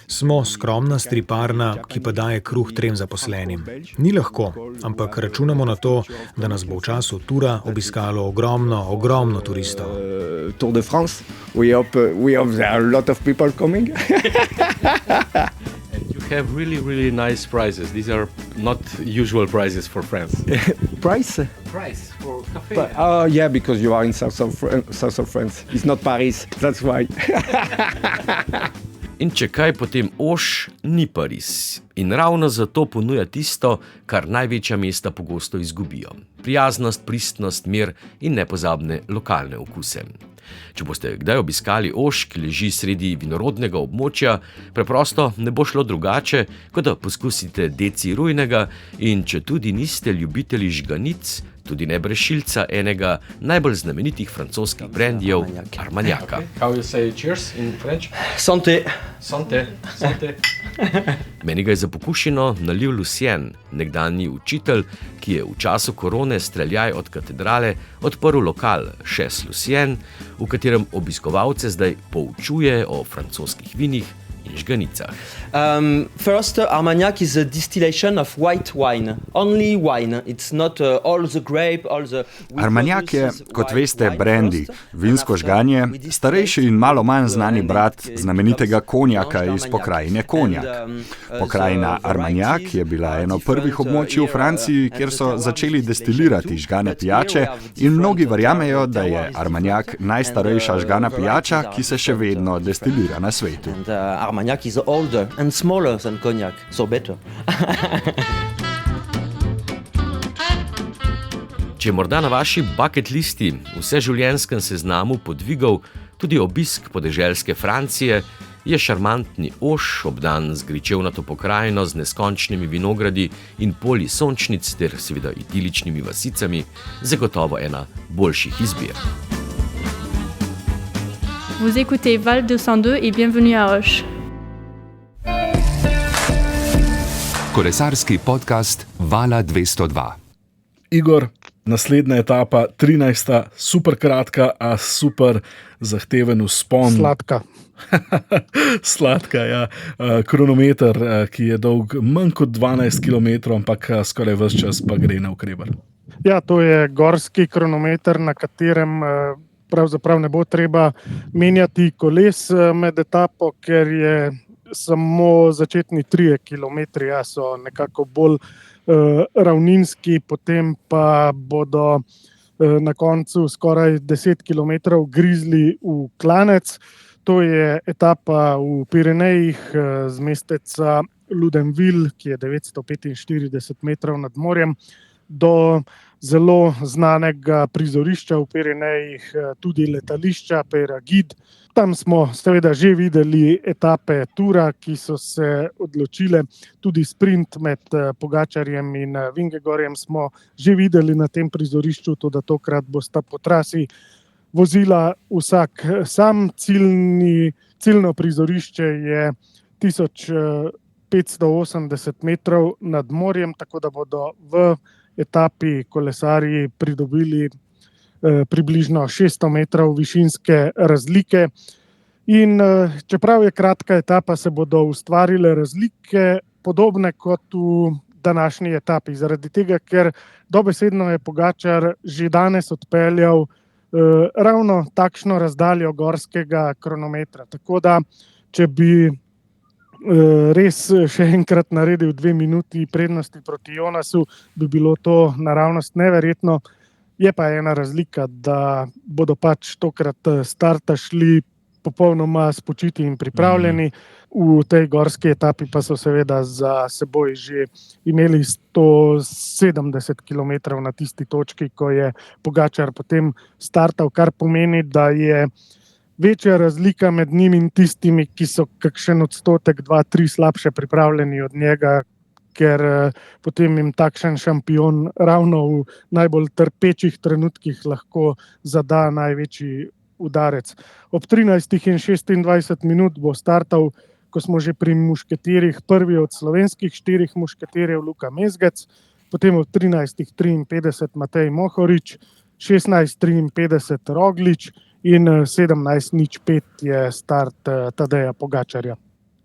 Smo skromna striparna, ki pa daje kruh 3 zaposlenim. Ni lahko, ampak računamo na to, da nas bo v času tura obiskalo ogromno turistov. Tour de France, we hope there are a lot of people coming. You have really nice prizes. These are not usual prizes for France. Price For cafe. Yeah, because you are in south of France. It's not Paris, that's why. In če kaj, potem Auch ni Pariz. In ravno zato ponuja tisto, kar največja mesta pogosto izgubijo. Prijaznost, pristnost, mir in nepozabne lokalne okuse. Če boste kdaj obiskali Auch, ki leži sredi vinorodnega območja, preprosto ne bo šlo drugače, kot da poskusite deci rujnega in če tudi niste ljubitelji žganic, tudi ne brešilca enega najbolj znamenitih francoskih brandijev, Armagnaca. How you say cheers in French? Santé. Santé. Santé. Meni ga je za pokušino nalil Lucien, nekdanji učitelj, ki je v času korone streljaj od katedrale odprl lokal Chez Lucien, v katerem obiskovalce zdaj poučuje o francoskih vinih in žganicah. First, Armagnac is a distillation of white wine. Only wine. It's not all the grape, all the... Armagnac je, kot veste, brandy, vinsko žganje, starejši in malo manj znani brat znamenitega konjaka iz pokrajine Konjak. Pokrajina Armagnac je bila eno prvih območij v Franciji, kjer so začeli destilirati žgane pijače in mnogi verjamejo, da je Armagnac najstarejša žgana pijača, ki se še vedno destilira na svetu. Armagnac is older and smaller than cognac, so better. Če je morda na vaši bucket listi vseživljenjskem seznamu podvigov tudi obisk podeželske Francije, je šarmantni Auch, obdan z gričevnato pokrajino z neskončnimi vinogradi in polji sončnic ter seveda idiličnimi vasicami, zagotovo ena boljših izbir. Vous écoutez Val 202 et bienvenue à Auch. Kolesarski podcast Vala 202. Igor, naslednja etapa, 13. super kratka, a super zahteven vzpon. Sladka. Sladka, ja. Kronometer, ki je dolg manj kot 12 km, ampak skoraj ves čas pa gre na ukreber. Ja, to je gorski kronometer, na katerem pravzaprav ne bo treba menjati koles med etapo, ker je samo začetni 3 kilometri so nekako bolj ravninski, potem pa bodo na koncu skoraj 10 kilometrov grizli v klanec. To je etapa v Pirenejih z mesteca Ludenville, ki je 945 metrov nad morjem, do zelo znanega prizorišča v Pirenejih, tudi letališča Peragid. Tam smo seveda že videli etape Tura, ki so se odločile, tudi sprint med Pogačarjem in Vingegorjem smo že videli na tem prizorišču, tudi tokrat bosta po trasi vozila vsak sam. Ciljno prizorišče je 1580 metrov nad morjem, tako da bodo v etapi kolesarji pridobili približno 600 metrov višinske razlike. In čeprav je kratka etapa, se bodo ustvarile razlike podobne kot v današnji etapi. Zaradi tega, ker dobesedno je Pogačar že danes odpeljal ravno takšno razdaljo gorskega kronometra. Tako da, če bi res še enkrat naredil 2 minuti prednosti proti Jonasu, bi bilo to naravnost neverjetno. Je pa ena razlika, da bodo pač tokrat starta šli popolnoma spočiti in pripravljeni. V tej gorski etapi pa so seveda za seboj že imeli 170 km na tisti točki, ko je Pogačar potem startal, kar pomeni, da je večja razlika med njim in tistimi, ki so kakšen odstotek, 2-3 slabše pripravljeni od njega, ker potem jim takšen šampion ravno v najbolj trpečih trenutkih lahko zada največji udarec. Ob 13:26 minut bo startal, ko smo že pri mušketirjih, prvi od slovenskih 4 mušketirjev Luka Mezgec, potem ob 13:53 Matej Mohorič, 16:53 Roglič in 17:05 je start Tadeja Pogačarja.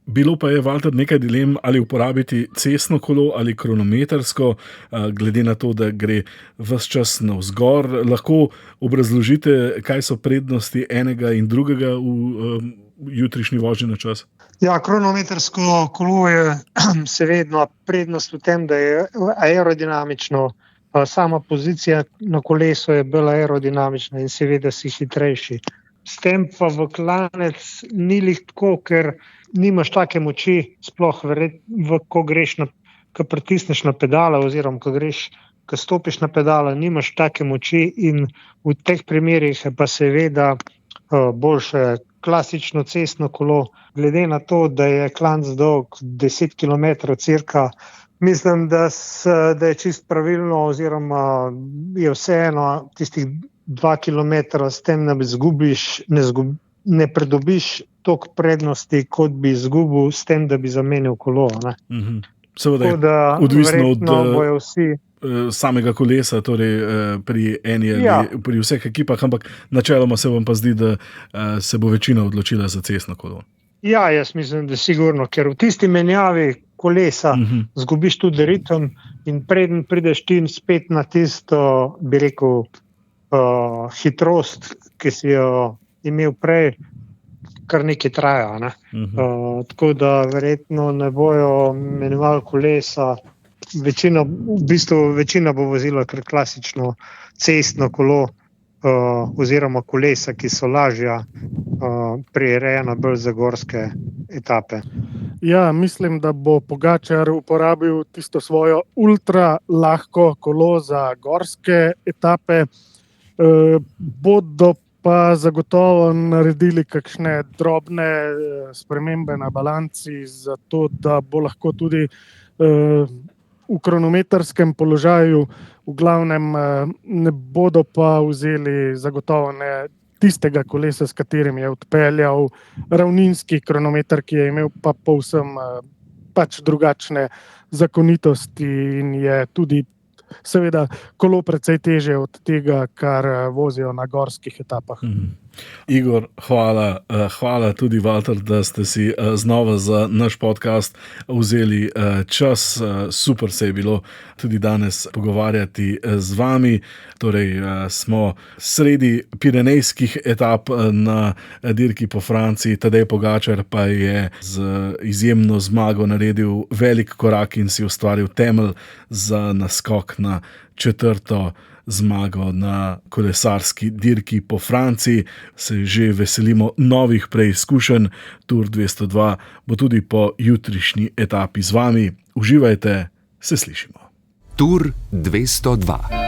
Bilo pa je, Valter, nekaj dilem, ali uporabiti cestno kolo ali kronometrsko, glede na to, da gre ves čas navzgor. Lahko obrazložite, kaj so prednosti enega in drugega v jutrišnji vožnji na čas? Ja, kronometrsko kolo je seveda prednost v tem, da je aerodinamično. Sama pozicija na kolesu je bila aerodinamična in seveda si hitrejši. S tem pa v klanec ni lih tako, ker nimaš take moči, sploh ko greš, ko pritisneš na pedala oziroma ko stopiš na pedala, nimaš take moči in v teh primerih je pa seveda boljše klasično cestno kolo. Glede na to, da je klanc dolg 10 km cirka, mislim, da je čist pravilno oziroma je vseeno tistih 2 km s tem, da ne pridobiš toliko prednosti, kot bi izgubil s tem, da bi zamenil kolo. Seveda je odvisno od samega kolesa, torej pri eni ali pri vseh ekipah, ampak načeloma se vam pa zdi, da se bo večina odločila za cestno kolo. Ja, jaz mislim, da sigurno, ker v tisti menjavi kolesa zgubiš tudi ritem in preden prideš ti spet na tisto, bi rekel, hitrost, ki si jo imel prej, kar nekaj traja. Tako da verjetno ne bojo menjavali kolesa. Večina bo vozila kar klasično cestno kolo oziroma kolesa, ki so lažja, prirejena bolj za gorske etape. Ja, mislim, da bo Pogačar uporabil tisto svojo ultra lahko kolo za gorske etape. Bodo pa zagotovo naredili kakšne drobne spremembe na balanci, zato da bo lahko tudi v kronometrskem položaju, v glavnem ne bodo pa vzeli zagotovo ne tistega kolesa, s katerim je odpeljal ravninski kronometer, ki je imel pa povsem pač drugačne zakonitosti in je tudi seveda kolo precej teže od tega, kar vozijo na gorskih etapah. Igor, hvala tudi, Valter, da ste si znova za naš podcast vzeli čas. Super se je bilo tudi danes pogovarjati z vami. Torej, smo sredi pirenejskih etap na dirki po Franciji. Tadej Pogačar pa je z izjemno zmago naredil velik korak in si ustvaril temelj za naskok na 4. zmago na kolesarski dirki po Franciji. Se že veselimo novih preizkušenj. Tour 202 bo tudi po jutrišnji etapi z vami. Uživajte, se slišimo. Tur 202.